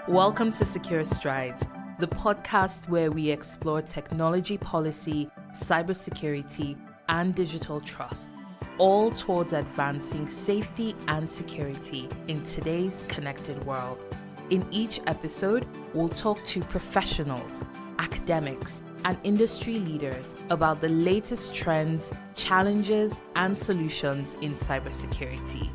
Welcome to Secure Strides, the podcast where we explore technology policy, cybersecurity, and digital trust, all towards advancing safety and security in today's connected world. In each episode, we'll talk to professionals, academics, and industry leaders about the latest trends, challenges, and solutions in cybersecurity.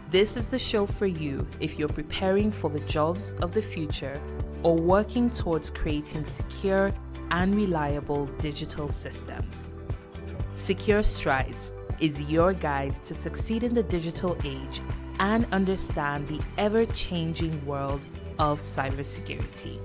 This is the show for you if you're preparing for the jobs of the future or working towards creating secure and reliable digital systems. Secure Strides is your guide to succeed in the digital age and understand the ever-changing world of cybersecurity.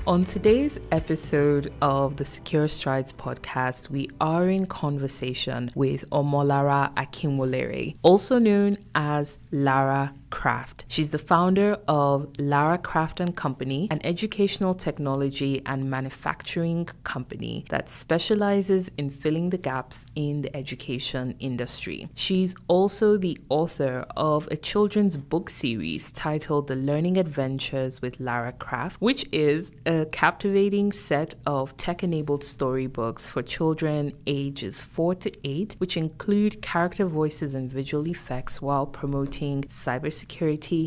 On today's episode of the Secure Strides podcast, we are in conversation with Omolara Akinwolere, also known as Lara Craft. She's the founder of Lara Craft and Company, an educational technology and manufacturing company that specializes in filling the gaps in the education industry. She's also the author of a children's book series titled The Learning Adventures with Lara Craft, which is a captivating set of tech-enabled storybooks for children ages 4 to 8, which include character voices and visual effects while promoting cybersecurity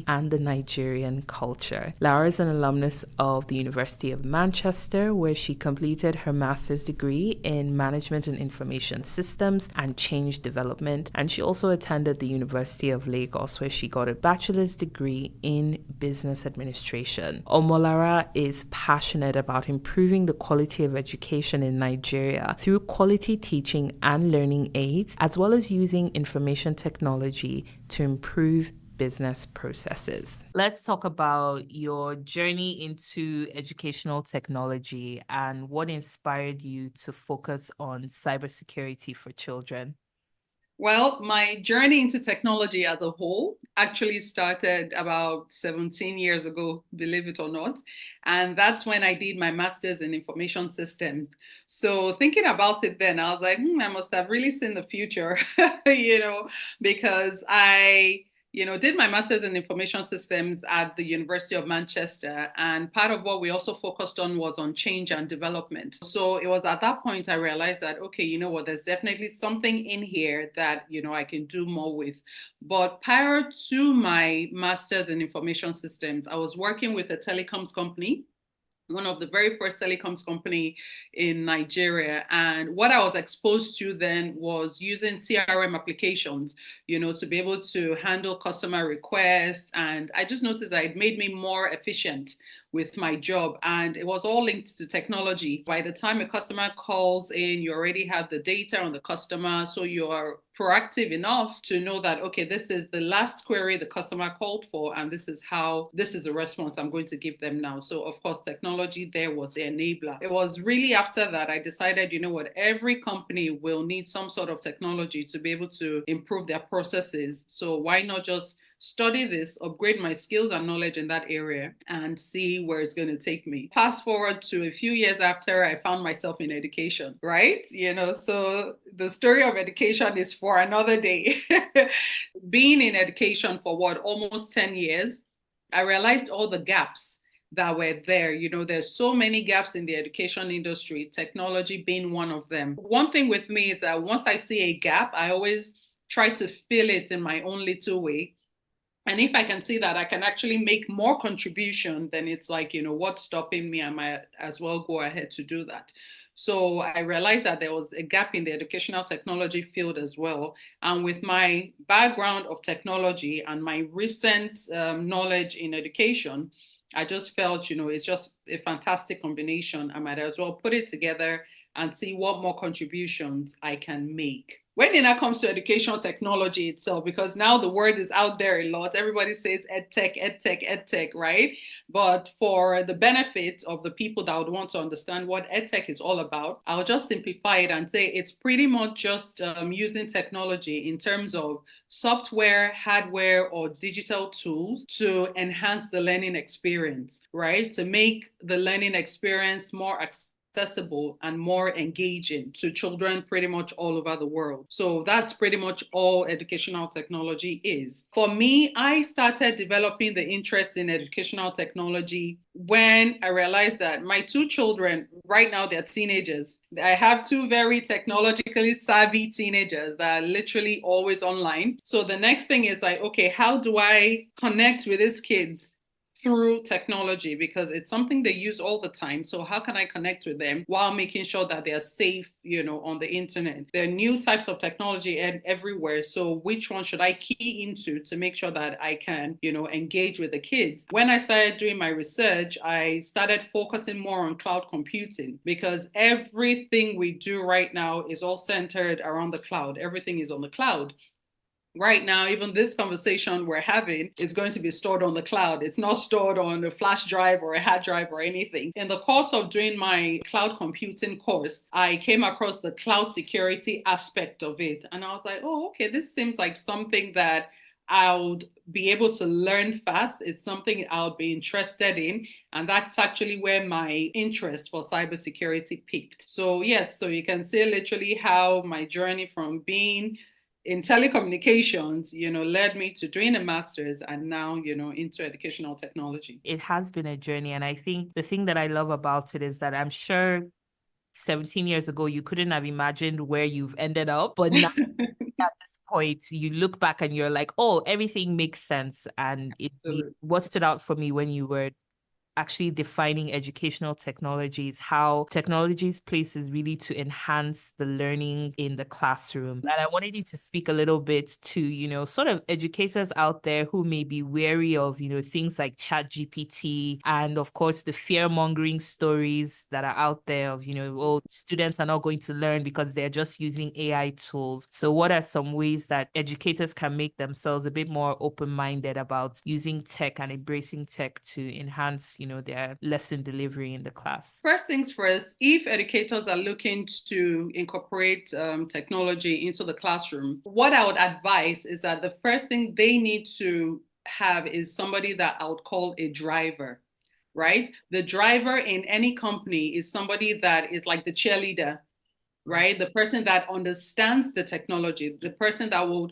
and the Nigerian culture. Lara is an alumnus of the University of Manchester, where she completed her master's degree in Management and Information Systems and Change Development, and she also attended the University of Lagos, where she got a bachelor's degree in Business Administration. Omolara is passionate about improving the quality of education in Nigeria through quality teaching and learning aids, as well as using information technology to improve business processes. Let's talk about your journey into educational technology and what inspired you to focus on cybersecurity for children. Well, my journey into technology as a whole actually started about 17 years ago, believe it or not. And that's when I did my master's in information systems. So thinking about it then, I was like, I must have really seen the future, because I did my master's in information systems at the University of Manchester. And part of what we also focused on was on change and development. So it was at that point I realized that, okay, there's definitely something in here that, I can do more with. But prior to my master's in information systems, I was working with a telecoms company, one of the very first telecoms company in Nigeria. And what I was exposed to then was using CRM applications, to be able to handle customer requests. And I just noticed that it made me more efficient with my job. And it was all linked to technology. By the time a customer calls in, you already have the data on the customer. So you are proactive enough to know that, okay, this is the last query the customer called for, and this is the response I'm going to give them now. So of course, technology there was the enabler. It was really after that I decided, every company will need some sort of technology to be able to improve their processes. So why not just study this, upgrade my skills and knowledge in that area, and see where it's going to take me. Fast forward to a few years after I found myself in education, right? So the story of education is for another day. Being in education for almost 10 years, I realized all the gaps that were there. There's so many gaps in the education industry, technology being one of them. One thing with me is that once I see a gap, I always try to fill it in my own little way. And if I can see that I can actually make more contribution, then it's like, what's stopping me? I might as well go ahead to do that. So I realized that there was a gap in the educational technology field as well. And with my background of technology and my recent knowledge in education, I just felt, it's just a fantastic combination. I might as well put it together and see what more contributions I can make. When it now comes to educational technology itself, because now the word is out there a lot, everybody says edtech, right? But for the benefit of the people that would want to understand what edtech is all about, I'll just simplify it and say it's pretty much just using technology in terms of software, hardware, or digital tools to enhance the learning experience, right? To make the learning experience more accessible accessible and more engaging to children pretty much all over the world. So that's pretty much all educational technology is. For me, I started developing the interest in educational technology when I realized that my two children, right now they're teenagers. I have two very technologically savvy teenagers that are literally always online. So the next thing is like, okay, how do I connect with these kids through technology, because it's something they use all the time. So how can I connect with them while making sure that they're safe, on the internet? There are new types of technology everywhere. So which one should I key into to make sure that I can, engage with the kids? When I started doing my research, I started focusing more on cloud computing, because everything we do right now is all centered around the cloud. Everything is on the cloud. Right now, even this conversation we're having is going to be stored on the cloud. It's not stored on a flash drive or a hard drive or anything. In the course of doing my cloud computing course, I came across the cloud security aspect of it. And I was like, oh, okay, this seems like something that I would be able to learn fast. It's something I'll be interested in. And that's actually where my interest for cybersecurity peaked. So yes, so you can see literally how my journey from being in telecommunications, led me to doing a master's and now, into educational technology. It has been a journey. And I think the thing that I love about it is that I'm sure 17 years ago, you couldn't have imagined where you've ended up. But now at this point, you look back and you're like, oh, everything makes sense. And what stood out for me when you were actually defining educational technologies, how technology's place is really to enhance the learning in the classroom. And I wanted you to speak a little bit to, sort of educators out there who may be wary of, things like ChatGPT and of course the fear-mongering stories that are out there of, oh, students are not going to learn because they're just using AI tools. So what are some ways that educators can make themselves a bit more open-minded about using tech and embracing tech to enhance, their lesson delivery in the class? First things first, if educators are looking to incorporate technology into the classroom, what I would advise is that the first thing they need to have is somebody that I would call a driver, right? The driver in any company is somebody that is like the cheerleader, right? The person that understands the technology, the person that will,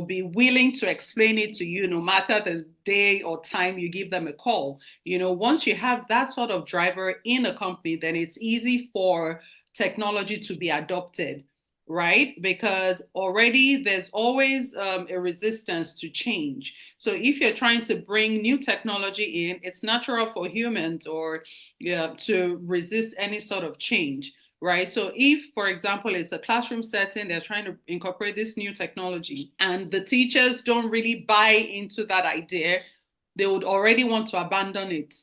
be willing to explain it to you no matter the day or time you give them a call. Once you have that sort of driver in a company, then it's easy for technology to be adopted, right? Because already there's always a resistance to change. So if you're trying to bring new technology in, it's natural for humans to resist any sort of change. Right. So if, for example, it's a classroom setting, they're trying to incorporate this new technology and the teachers don't really buy into that idea, they would already want to abandon it,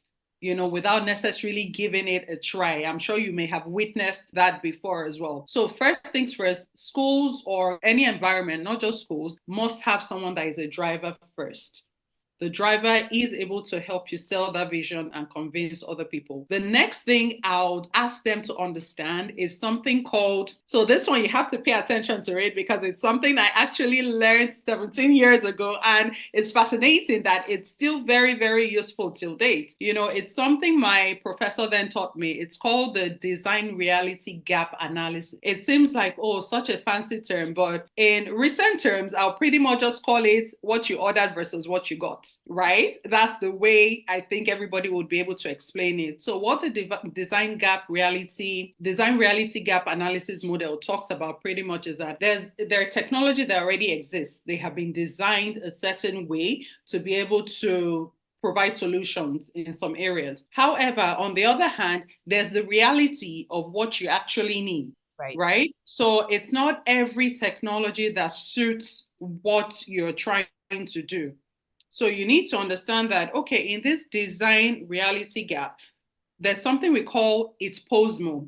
without necessarily giving it a try. I'm sure you may have witnessed that before as well. So first things first, schools or any environment, not just schools, must have someone that is a driver first. The driver is able to help you sell that vision and convince other people. The next thing I would ask them to understand is something called, so this one you have to pay attention to it because it's something I actually learned 17 years ago. And it's fascinating that it's still very, very useful till date. It's something my professor then taught me. It's called the design reality gap analysis. It seems like, oh, such a fancy term, but in recent terms, I'll pretty much just call it what you ordered versus what you got. Right? That's the way I think everybody would be able to explain it. So what the design reality gap analysis model talks about pretty much is that there are technology that already exists. They have been designed a certain way to be able to provide solutions in some areas. However, on the other hand, there's the reality of what you actually need. Right? So it's not every technology that suits what you're trying to do. So you need to understand that, okay, in this design reality gap, there's something we call its POSMO.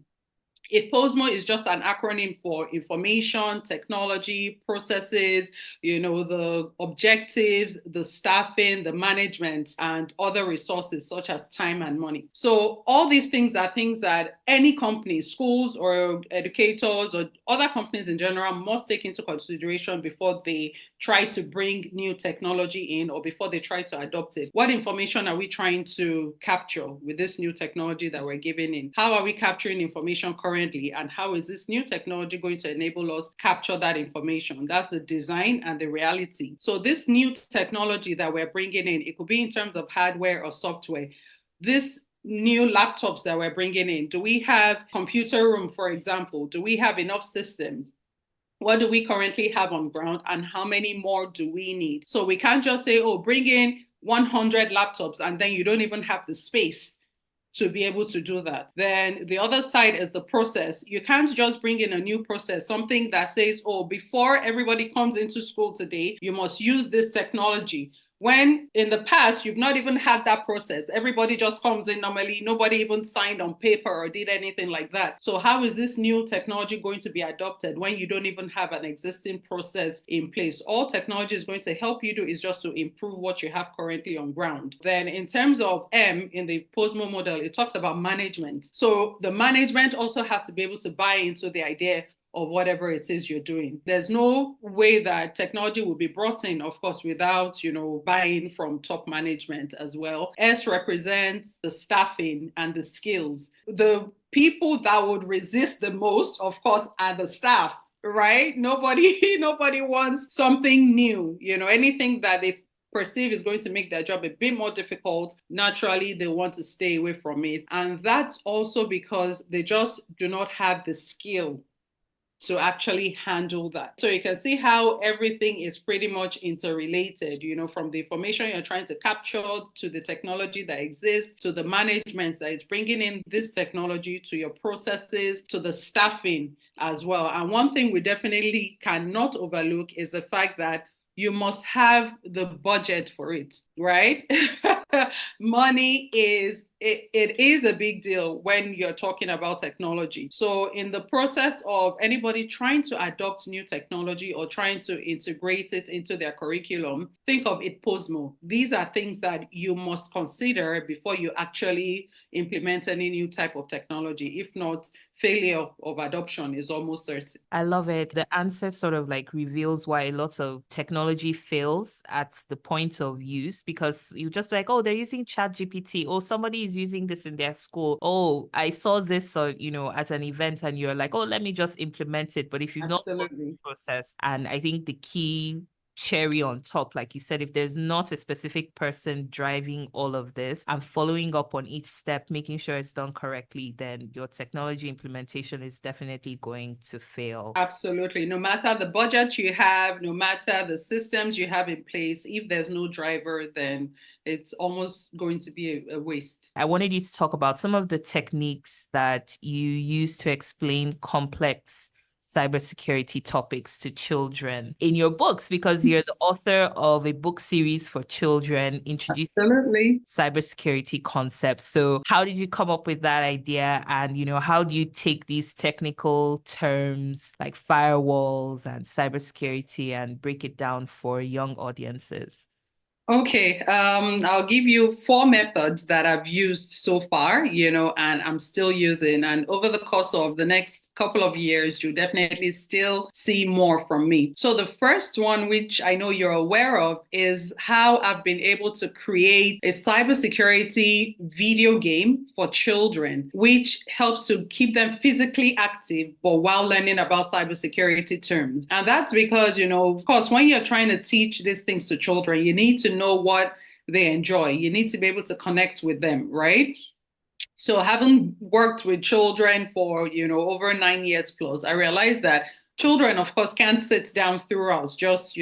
ITPOSMO is just an acronym for information, technology, processes, the objectives, the staffing, the management, and other resources such as time and money. So all these things are things that any company, schools or educators or other companies in general must take into consideration before they try to bring new technology in or before they try to adopt it. What information are we trying to capture with this new technology that we're giving in? How are we capturing information currently? And how is this new technology going to enable us capture that information? That's the design and the reality. So this new technology that we're bringing in, it could be in terms of hardware or software. This new laptops that we're bringing in, do we have computer room, for example? Do we have enough systems? What do we currently have on ground and how many more do we need? So we can't just say, oh, bring in 100 laptops and then you don't even have the space to be able to do that. Then the other side is the process. You can't just bring in a new process, something that says, oh, before everybody comes into school today, you must use this technology. When in the past, you've not even had that process. Everybody just comes in normally. Nobody even signed on paper or did anything like that. So how is this new technology going to be adopted when you don't even have an existing process in place? All technology is going to help you do is just to improve what you have currently on ground. Then in terms of M in the POSMO model, it talks about management. So the management also has to be able to buy into the idea of whatever it is you're doing. There's no way that technology will be brought in, of course, without, buy-in from top management as well. S represents the staffing and the skills. The people that would resist the most, of course, are the staff, right? Nobody wants something new, anything that they perceive is going to make their job a bit more difficult. Naturally, they want to stay away from it. And that's also because they just do not have the skill to actually handle that. So you can see how everything is pretty much interrelated, from the information you're trying to capture to the technology that exists, to the management that is bringing in this technology, to your processes, to the staffing as well. And one thing we definitely cannot overlook is the fact that you must have the budget for it, right? Money is it is a big deal when you're talking about technology. So in the process of anybody trying to adopt new technology or trying to integrate it into their curriculum, think of it POSMO. These are things that you must consider before you actually implement any new type of technology. If not, failure of adoption is almost certain. I love it. The answer sort of like reveals why a lot of technology fails at the point of use, because you just be like, oh, they're using ChatGPT, or somebody is using this in their school. Oh, I saw this, at an event, and you're like, oh, let me just implement it. But if you've not gone through the process, and I think the key cherry on top, like you said, if there's not a specific person driving all of this and following up on each step, making sure it's done correctly, then your technology implementation is definitely going to fail. Absolutely. No matter the budget you have, no matter the systems you have in place, if there's no driver, then it's almost going to be a waste. I wanted you to talk about some of the techniques that you use to explain complex cybersecurity topics to children in your books, because you're the author of a book series for children introducing cybersecurity concepts. So how did you come up with that idea? And, how do you take these technical terms like firewalls and cybersecurity and break it down for young audiences? Okay, I'll give you 4 methods that I've used so far, and I'm still using. And over the course of the next couple of years, you'll definitely still see more from me. So the first one, which I know you're aware of, is how I've been able to create a cybersecurity video game for children, which helps to keep them physically active, but while learning about cybersecurity terms. And that's because, of course, when you're trying to teach these things to children, you need to know what they enjoy. You need to be able to connect with them, right? So having worked with children for, over 9 years plus, I realized that children, of course, can't sit down throughout just,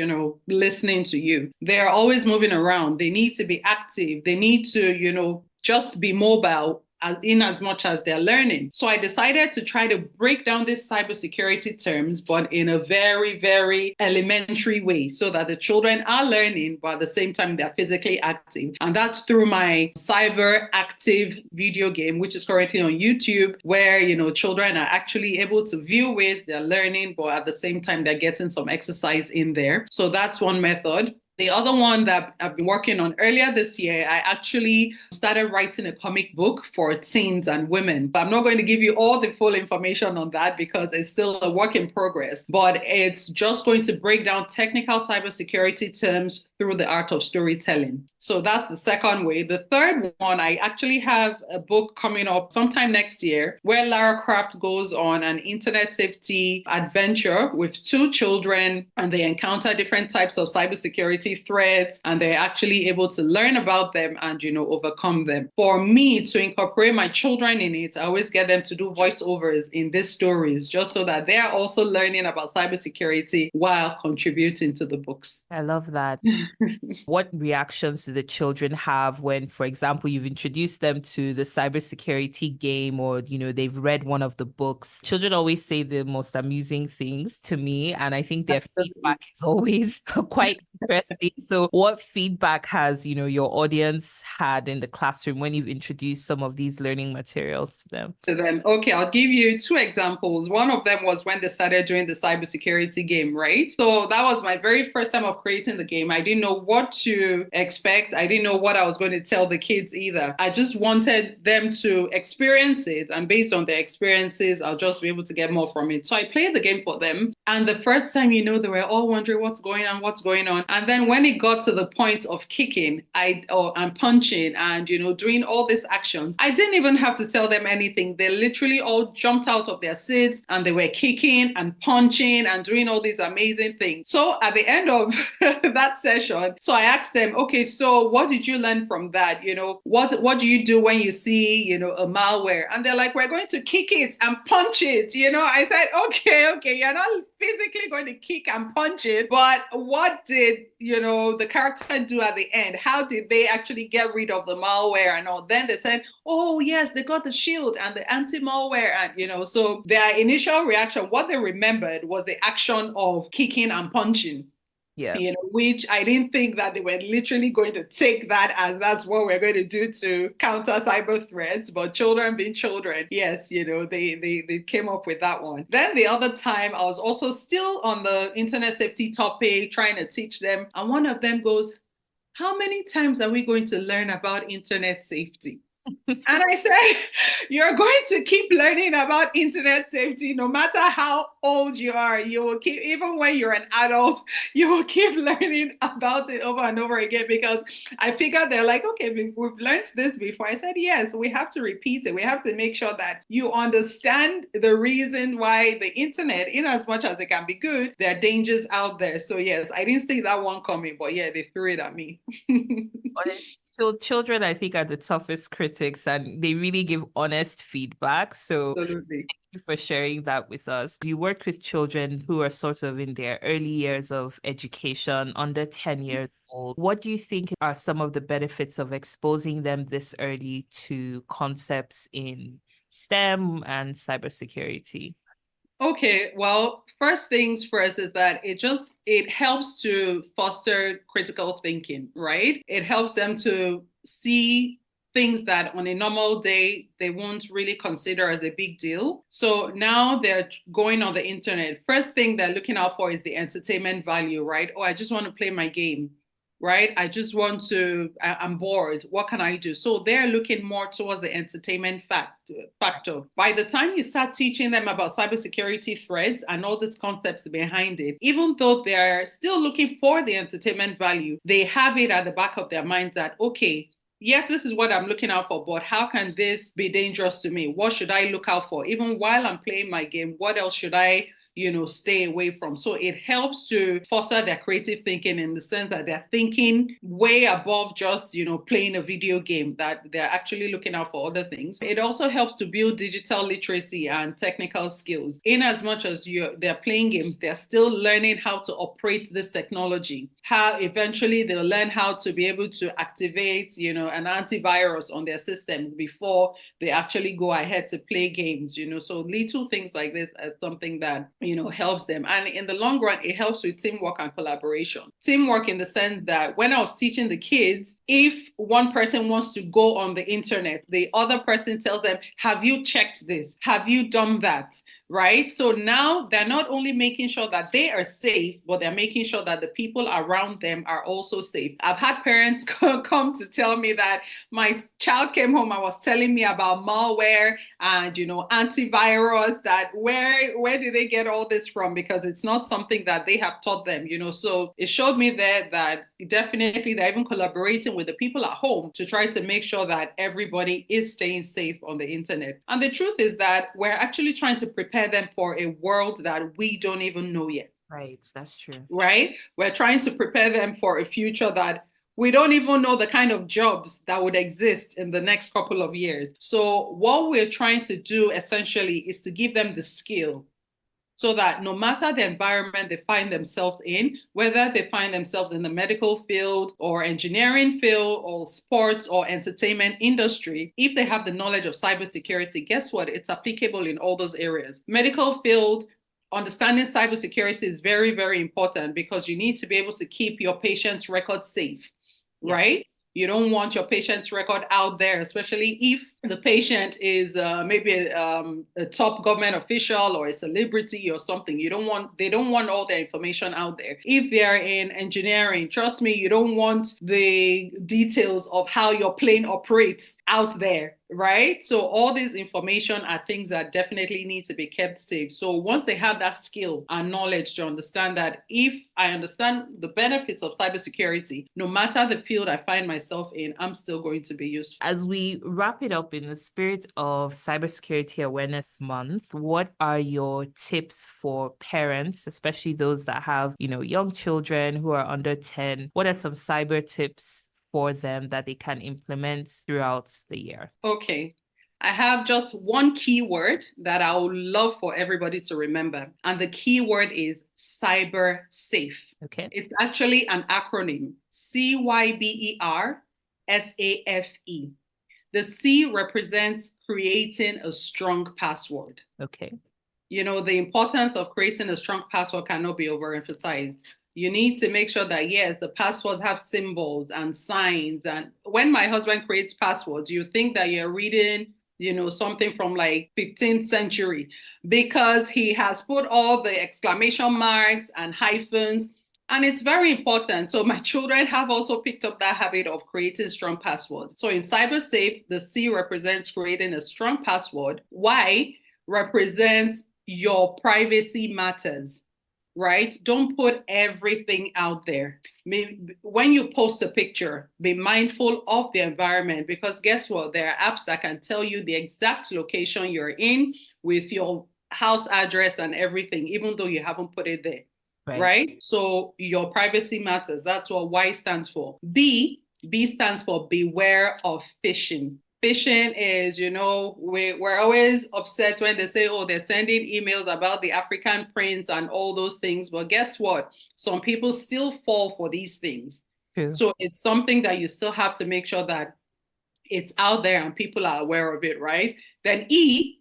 listening to you. They're always moving around. They need to be active. They need to, just be mobile in as much as they're learning. So I decided to try to break down these cybersecurity terms, but in a very, very elementary way so that the children are learning, but at the same time, they're physically active. And that's through my Cyber Active video game, which is currently on YouTube, where, children are actually able to view ways they're learning, but at the same time, they're getting some exercise in there. So that's one method. The other one that I've been working on earlier this year, I actually started writing a comic book for teens and women. But I'm not going to give you all the full information on that because it's still a work in progress. But it's just going to break down technical cybersecurity terms through the art of storytelling. So that's the second way. The third one, I actually have a book coming up sometime next year where Lara Craft goes on an internet safety adventure with two children, and they encounter different types of cybersecurity threats, and they're actually able to learn about them and, overcome them. For me to incorporate my children in it, I always get them to do voiceovers in these stories just so that they are also learning about cybersecurity while contributing to the books. I love that. What reactions do the children have when, for example, you've introduced them to the cybersecurity game, or, they've read one of the books? Children always say the most amusing things to me, and I think their feedback is always quite interesting. So what feedback has, your audience had in the classroom when you've introduced some of these learning materials to them? Okay, I'll give you two examples. One of them was when they started doing the cybersecurity game, right? So that was my very first time of creating the game. I didn't know what to expect. I didn't know what I was going to tell the kids either. I just wanted them to experience it. And based on their experiences, I'll just be able to get more from it. So I played the game for them. And the first time, they were all wondering what's going on, what's going on. And then when it got to the point of kicking and punching and, doing all these actions, I didn't even have to tell them anything. They literally all jumped out of their seats and they were kicking and punching and doing all these amazing things. So at the end of that session, so I asked them, okay, so what did you learn from that? What do you do when you see, a malware? And they're like, we're going to kick it and punch it. I said, okay, you're not physically going to kick and punch it, but what did, the character do at the end? How did they actually get rid of the malware and all? Then they said, oh yes, they got the shield and the anti-malware. And, so their initial reaction, what they remembered was the action of kicking and punching. Yeah. Which I didn't think that they were literally going to take that as that's what we're going to do to counter cyber threats. But children being children, yes, they came up with that one. Then the other time I was also still on the internet safety topic, trying to teach them. And one of them goes, how many times are we going to learn about internet safety? And I said, you're going to keep learning about internet safety no matter how old you are. You will keep, even when you're an adult, you will keep learning about it over and over again, because I figured they're like, okay, we've learned this before. I said, yes, we have to repeat it. We have to make sure that you understand the reason why the internet, in as much as it can be good, there are dangers out there. So yes, I didn't see that one coming, but yeah, they threw it at me. So children, I think, are the toughest critics, and they really give honest feedback. So Absolutely. Thank you for sharing that with us. You work with children who are sort of in their early years of education, under 10 years old. What do you think are some of the benefits of exposing them this early to concepts in STEM and cybersecurity? Okay, well, first things first is that it helps to foster critical thinking, right? It helps them to see things that on a normal day they won't really consider as a big deal. So now they're going on the internet. First thing they're looking out for is the entertainment value, right? Oh, I just want to play my game. Right? I'm bored. What can I do? So they're looking more towards the entertainment factor. By the time you start teaching them about cybersecurity threats and all these concepts behind it, even though they're still looking for the entertainment value, they have it at the back of their minds that, okay, yes, this is what I'm looking out for, but how can this be dangerous to me? What should I look out for? Even while I'm playing my game, what else should I stay away from. So it helps to foster their creative thinking in the sense that they're thinking way above just, playing a video game, that they're actually looking out for other things. It also helps to build digital literacy and technical skills. In as much as they're playing games, they're still learning how to operate this technology, how eventually they'll learn how to be able to activate, an antivirus on their systems before they actually go ahead to play games, so little things like this are something that, helps them. And in the long run, it helps with teamwork and collaboration. Teamwork in the sense that when I was teaching the kids, if one person wants to go on the internet, the other person tells them, have you checked this? Have you done that? Right? So now they're not only making sure that they are safe, but they're making sure that the people around them are also safe. I've had parents come to tell me that my child came home and was telling me about malware and, antivirus, that where did they get all this from? Because it's not something that they have taught them, So it showed me there that definitely they're even collaborating with the people at home to try to make sure that everybody is staying safe on the internet. And the truth is that we're actually trying to prepare them for a world that we don't even know yet. Right, that's true. Right? We're trying to prepare them for a future that we don't even know the kind of jobs that would exist in the next couple of years. So what we're trying to do essentially is to give them the skill so that no matter the environment they find themselves in, whether they find themselves in the medical field or engineering field or sports or entertainment industry, if they have the knowledge of cybersecurity, guess what? It's applicable in all those areas. Medical field, understanding cybersecurity is very, very important because you need to be able to keep your patient's record safe, right? You don't want your patient's record out there, especially if the patient is maybe a top government official or a celebrity or something. They don't want all their information out there. If they're in engineering, trust me, you don't want the details of how your plane operates out there. Right? So all this information are things that definitely need to be kept safe. So once they have that skill and knowledge to understand that if I understand the benefits of cybersecurity, no matter the field I find myself in, I'm still going to be useful. As we wrap it up, in the spirit of Cybersecurity Awareness Month, what are your tips for parents, especially those that have, young children who are under 10? What are some cyber tips for them that they can implement throughout the year? Okay. I have just one keyword that I would love for everybody to remember. And the keyword is Cybersafe. Okay. It's actually an acronym, CYBERSAFE. The C represents creating a strong password. Okay. The importance of creating a strong password cannot be overemphasized. You need to make sure that, yes, the passwords have symbols and signs. And when my husband creates passwords, you think that you're reading, something from like 15th century, because he has put all the exclamation marks and hyphens. And it's very important. So my children have also picked up that habit of creating strong passwords. So in Cybersafe, the C represents creating a strong password. Y represents your privacy matters. Right? Don't put everything out there. When you post a picture, be mindful of the environment, because guess what? There are apps that can tell you the exact location you're in with your house address and everything, even though you haven't put it there. Right? So your privacy matters. That's what Y stands for. B stands for beware of phishing. Phishing is, we're always upset when they say, oh, they're sending emails about the African prince and all those things. But guess what? Some people still fall for these things. True. So it's something that you still have to make sure that it's out there and people are aware of it, right? Then E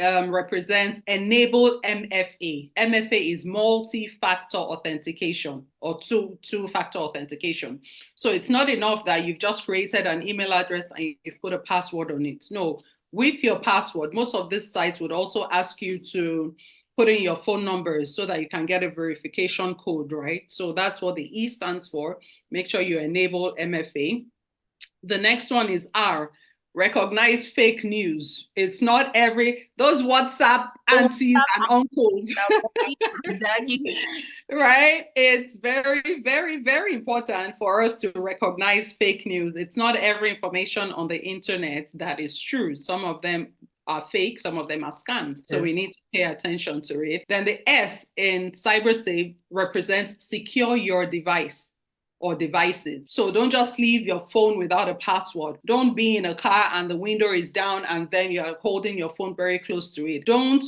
represents enable MFA. MFA is multi-factor authentication or two-factor authentication. So it's not enough that you've just created an email address and you've put a password on it. No, with your password, most of these sites would also ask you to put in your phone numbers so that you can get a verification code, right? So that's what the E stands for. Make sure you enable MFA. The next one is R. Recognize fake news. It's not those WhatsApp aunties and uncles. Right? It's very, very, very important for us to recognize fake news. It's not every information on the internet that is true. Some of them are fake, some of them are scams. So Yeah. we need to pay attention to it. Then the S in Cybersafe represents secure your device or devices. So don't just leave your phone without a password. Don't be in a car and the window is down and then you're holding your phone very close to it. Don't,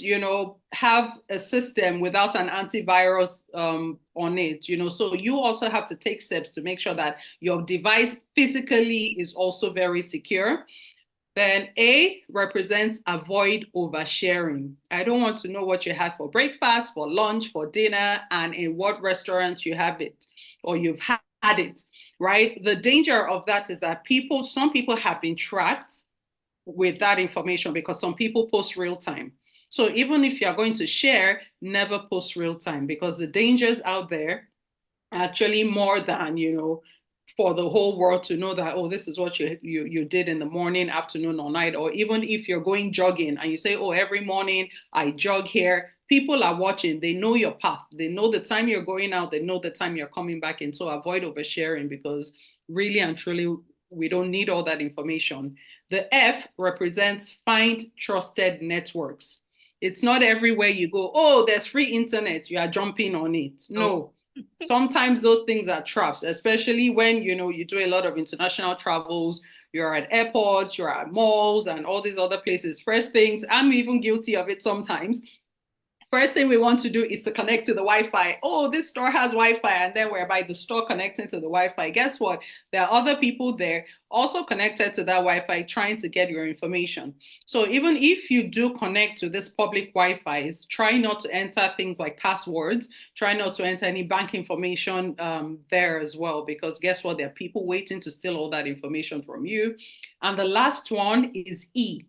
have a system without an antivirus on it, So you also have to take steps to make sure that your device physically is also very secure. Then A represents avoid oversharing. I don't want to know what you had for breakfast, for lunch, for dinner, and in what restaurant you have it or you've had it, right? The danger of that is that some people have been tracked with that information because some people post real time. So even if you're going to share, never post real time because the dangers out there are actually more than, for the whole world to know that, oh, this is what you did in the morning, afternoon, or night. Or even if you're going jogging and you say, oh, every morning I jog here, people are watching. They know your path. They know the time you're going out. They know the time you're coming back in. So avoid oversharing because really and truly, we don't need all that information. The F represents find trusted networks. It's not everywhere you go, oh, there's free internet, you are jumping on it. No. Sometimes those things are traps, especially when, you do a lot of international travels, you're at airports, you're at malls and all these other places. First things, I'm even guilty of it sometimes. First thing we want to do is to connect to the Wi-Fi. Oh, this store has Wi-Fi, and then we're by the store connecting to the Wi-Fi. Guess what? There are other people there also connected to that Wi-Fi trying to get your information. So even if you do connect to this public Wi-Fi's, try not to enter things like passwords. Try not to enter any bank information there as well, because guess what? There are people waiting to steal all that information from you. And the last one is E,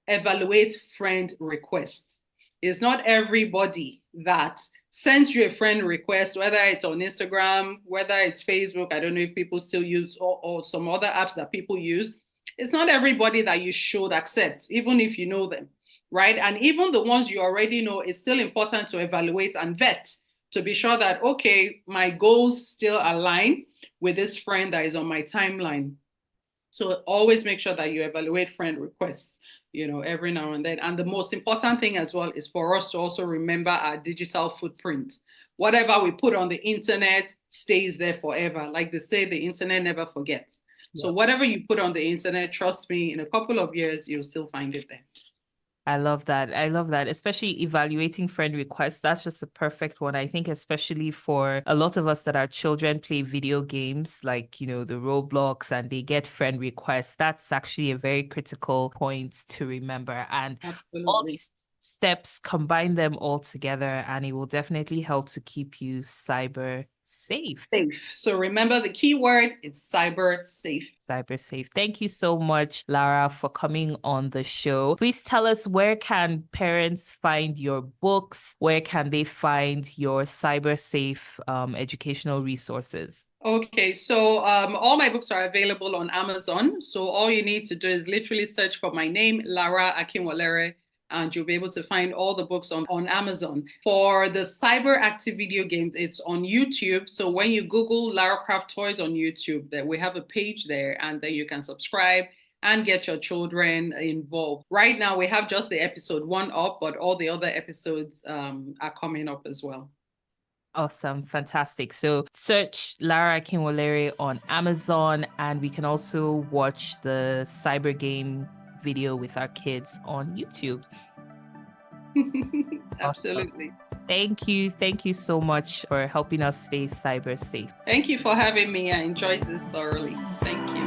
evaluate friend requests. It's not everybody that sends you a friend request, whether it's on Instagram, whether it's Facebook. I don't know if people still use or some other apps that people use. It's not everybody that you should accept, even if you know them, right? And even the ones you already know, it's still important to evaluate and vet to be sure that, okay, my goals still align with this friend that is on my timeline. So always make sure that you evaluate friend requests, every now and then. And the most important thing as well is for us to also remember our digital footprint. Whatever we put on the internet stays there forever. Like they say, the internet never forgets. So whatever you put on the internet, trust me, in a couple of years, you'll still find it there. I love that. I love that. Especially evaluating friend requests. That's just a perfect one. I think especially for a lot of us that our children play video games like, the Roblox and they get friend requests. That's actually a very critical point to remember. And all these steps, combine them all together and it will definitely help to keep you cyber safe. So remember the key word is cyber safe. Cyber safe. Thank you so much, Lara, for coming on the show. Please tell us, where can parents find your books? Where can they find your cyber safe educational resources? Okay, so all my books are available on Amazon. So all you need to do is literally search for my name, Lara Akinwolere, and you'll be able to find all the books on Amazon. For the cyber active video games, it's on YouTube. So when you Google Lara Craft Toys on YouTube, that we have a page there, and then you can subscribe and get your children involved. Right now, we have just the episode 1 up, but all the other episodes are coming up as well. Awesome. Fantastic. So search Lara Akinwolere on Amazon, and we can also watch the cyber game video with our kids on YouTube. Absolutely. Awesome. Thank you. Thank you so much for helping us stay cyber safe. Thank you for having me. I enjoyed this thoroughly. Thank you.